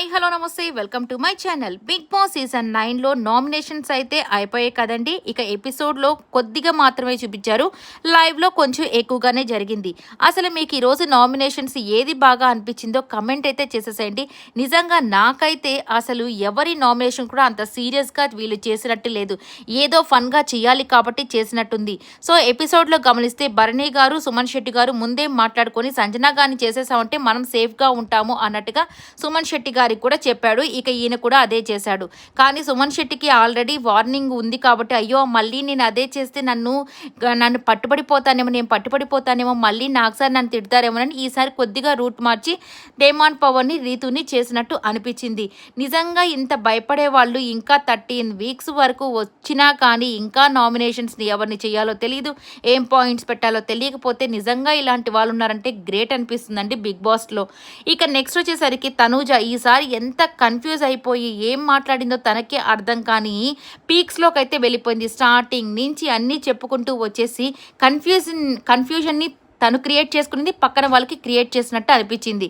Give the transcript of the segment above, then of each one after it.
Hi hello namaste welcome to my channel. Big boss season 9లో nominations అయితే అయిపోయాయి కదండి. ఇక ఎపిసోడ్లో కొద్దిగా మాత్రమే చూపించారు, లైవ్లో కొంచెం ఎక్కువగానే జరిగింది. అసలు మీకు ఈరోజు నామినేషన్స్ ఏది బాగా అనిపించిందో కమెంట్ అయితే చేసేసేయండి. నిజంగా నాకైతే అసలు ఎవరి నామినేషన్ కూడా అంత సీరియస్గా వీళ్ళు చేసినట్టు లేదు, ఏదో ఫన్గా చేయాలి కాబట్టి చేసినట్టుంది. సో ఎపిసోడ్లో గమనిస్తే భరణి గారు సుమన్ శెట్టి గారు ముందే మాట్లాడుకొని సంజన గారిని చేసేసామంటే మనం సేఫ్గా ఉంటాము అన్నట్టుగా సుమన్ శెట్టి గారికి కూడా చెప్పాడు. ఇక ఈయన కూడా అదే చేశాడు. కానీ సుమన్ శెట్టికి ఆల్రెడీ వార్నింగ్ ఉంది కాబట్టి అయ్యో మళ్ళీ నేను అదే చేస్తే నన్ను పట్టుబడిపోతానేమో మళ్ళీ నాకు సార్ నన్ను తిడతారేమోనని ఈసారి కొద్దిగా రూట్ మార్చి డేమాన్ పవర్ని రీతుని చేసినట్టు అనిపించింది. నిజంగా ఇంత భయపడే వాళ్ళు ఇంకా 13 వీక్స్ వరకు వచ్చినా కానీ ఇంకా నామినేషన్స్ని ఎవరిని చేయాలో తెలియదు, ఏం పాయింట్స్ పెట్టాలో తెలియకపోతే నిజంగా ఇలాంటి వాళ్ళు ఉన్నారంటే గ్రేట్ అనిపిస్తుందండి బిగ్ బాస్లో. ఇక నెక్స్ట్ వచ్చేసరికి తనూజ ఈసారి ఎంత కన్ఫ్యూజ్ అయిపోయి ఏం మాట్లాడిందో తనకే అర్థం కానీ పీక్స్లోకి అయితే వెళ్ళిపోయింది. స్టార్టింగ్ నుంచి అన్నీ చెప్పుకుంటూ వచ్చేసి కన్ఫ్యూజన్ని తను క్రియేట్ చేసుకునేది పక్కన వాళ్ళకి క్రియేట్ చేసినట్టు అనిపించింది.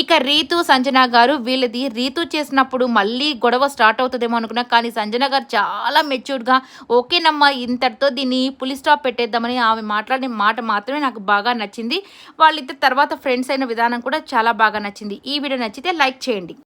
ఇక రీతు సంజన గారు వీళ్ళది రీతు చేసినప్పుడు మళ్ళీ గొడవ స్టార్ట్ అవుతుందేమో అనుకున్నా, కానీ సంజన గారు చాలా మెచ్యూర్డ్గా ఓకేనమ్మా ఇంతటితో దీన్ని పులి స్టాప్ పెట్టేద్దామని ఆమె మాట్లాడిన మాట మాత్రమే నాకు బాగా నచ్చింది. వాళ్ళిద్దరు తర్వాత ఫ్రెండ్స్ అయిన విధానం కూడా చాలా బాగా నచ్చింది. ఈ వీడియో నచ్చితే లైక్ చేయండి.